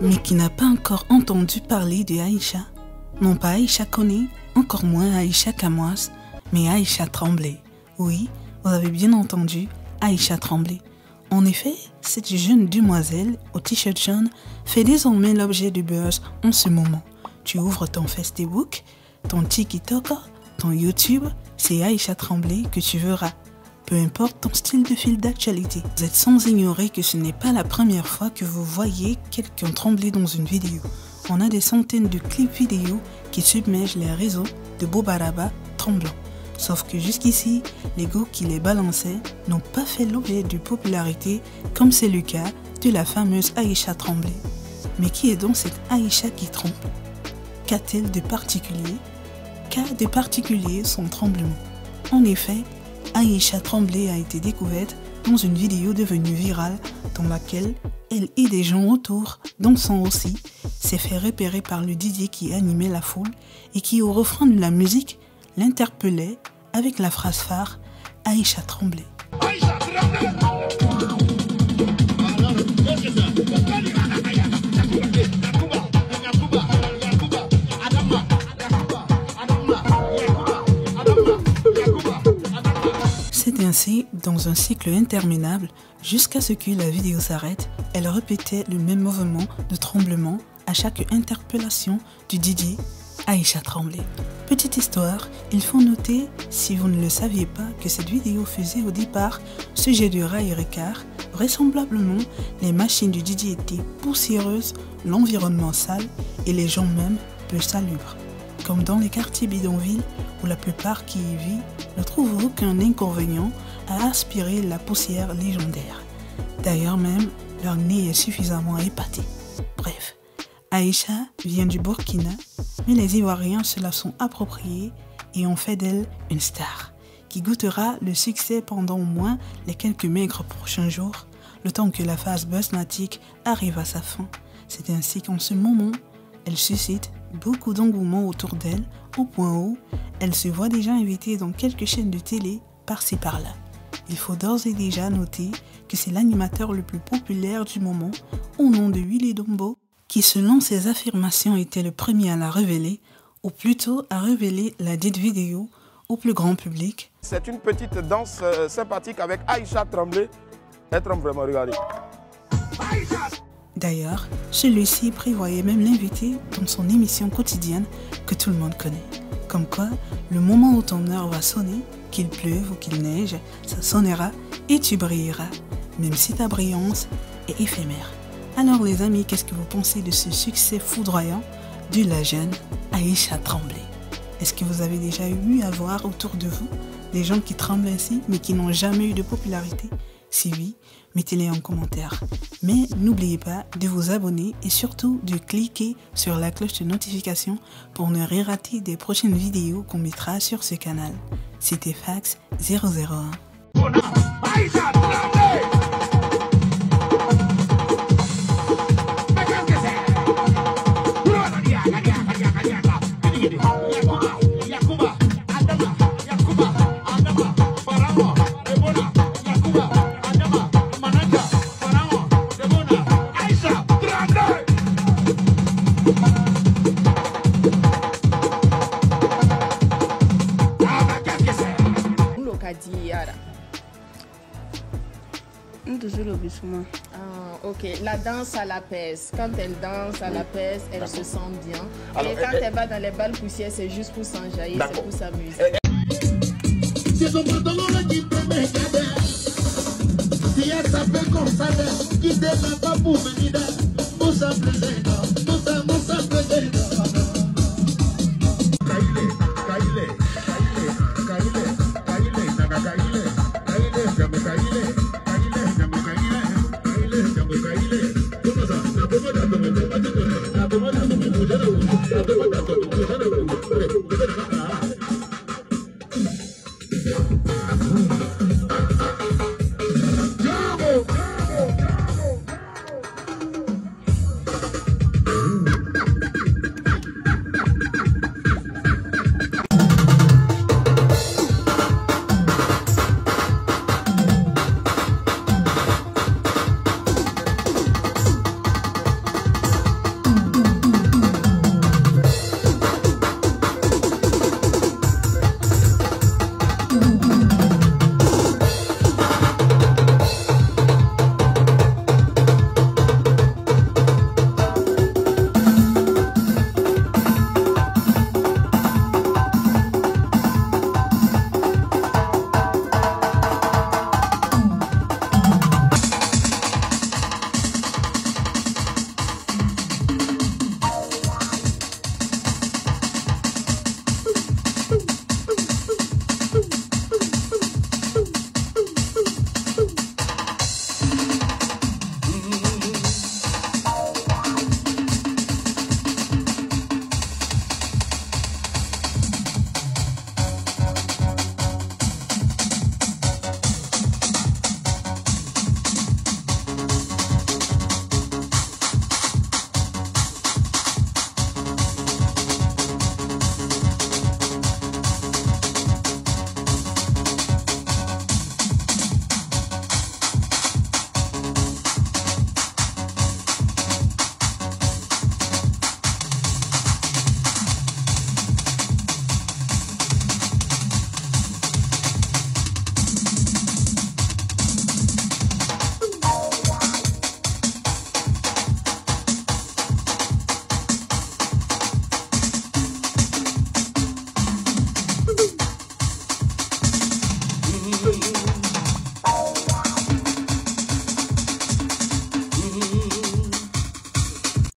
Mais qui n'a pas encore entendu parler de Aïcha? Non pas Aïcha Koné, encore moins Aïcha Kamoas, mais Aïcha Tremblay. Oui, vous avez bien entendu, Aïcha Tremblay. En effet, cette jeune demoiselle au t-shirt jaune fait désormais l'objet du buzz en ce moment. Tu ouvres ton Facebook, ton TikTok, ton YouTube, c'est Aïcha Tremblay que tu verras. Peu importe ton style de fil d'actualité, vous êtes sans ignorer que ce n'est pas la première fois que vous voyez quelqu'un trembler dans une vidéo. On a des centaines de clips vidéo qui submergent les réseaux de Bobaraba tremblants. Sauf que jusqu'ici, les go qui les balançaient n'ont pas fait l'objet de popularité comme c'est le cas de la fameuse Aïcha Tremblay. Mais qui est donc cette Aïcha qui tremble? Qu'a-t-elle de particulier? Qu'a de particulier son tremblement? En effet, Aïcha Tremblay a été découverte dans une vidéo devenue virale dans laquelle elle et des gens autour, dansant aussi, s'est fait repérer par le DJ qui animait la foule et qui au refrain de la musique l'interpellait avec la phrase phare « Aïcha Tremblay ». C'est ainsi, dans un cycle interminable, jusqu'à ce que la vidéo s'arrête, elle répétait le même mouvement de tremblement à chaque interpellation du DJ Aïcha Tremblay. Petite histoire, il faut noter, si vous ne le saviez pas, que cette vidéo faisait au départ sujet de rail Ricard. Vraisemblablement, les machines du DJ étaient poussiéreuses, l'environnement sale et les gens même peu salubres. Comme dans les quartiers bidonvilles où la plupart qui y vivent ne trouvent aucun inconvénient à aspirer la poussière légendaire. D'ailleurs même, leur nez est suffisamment épaté. Bref, Aïcha vient du Burkina, mais les Ivoiriens se la sont appropriée et ont fait d'elle une star, qui goûtera le succès pendant au moins les quelques maigres prochains jours, le temps que la phase buzzmatique arrive à sa fin. C'est ainsi qu'en ce moment, elle suscite beaucoup d'engouement autour d'elle, au point où elle se voit déjà invitée dans quelques chaînes de télé par-ci par-là. Il faut d'ores et déjà noter que c'est l'animateur le plus populaire du moment, au nom de Willy Dombo, qui selon ses affirmations était le premier à la révéler, ou plutôt à révéler la dite vidéo au plus grand public. C'est une petite danse sympathique avec Aïcha Tremblay. Elle tremble vraiment, regardez. D'ailleurs, celui-ci prévoyait même l'inviter dans son émission quotidienne que tout le monde connaît. Comme quoi, le moment où ton heure va sonner, qu'il pleuve ou qu'il neige, ça sonnera et tu brilleras, même si ta brillance est éphémère. Alors les amis, qu'est-ce que vous pensez de ce succès foudroyant de la jeune Aïcha Tremblay? Est-ce que vous avez déjà eu à voir autour de vous des gens qui tremblent ainsi mais qui n'ont jamais eu de popularité? Si oui, mettez-les en commentaire. Mais n'oubliez pas de vous abonner et surtout de cliquer sur la cloche de notification pour ne rien rater des prochaines vidéos qu'on mettra sur ce canal. C'était Fax 001. Ah, ok, la danse à la pèse. Quand elle danse à la pèse, elle se sent bien. Alors, et quand elle va dans les balles poussières, c'est juste pour s'enjailler, c'est pour s'amuser. C'est son pantalon qui peut me garder. Si elle s'appelle comme ça, qui ne pas pour venir, pour s'amuser, pour s'amuser.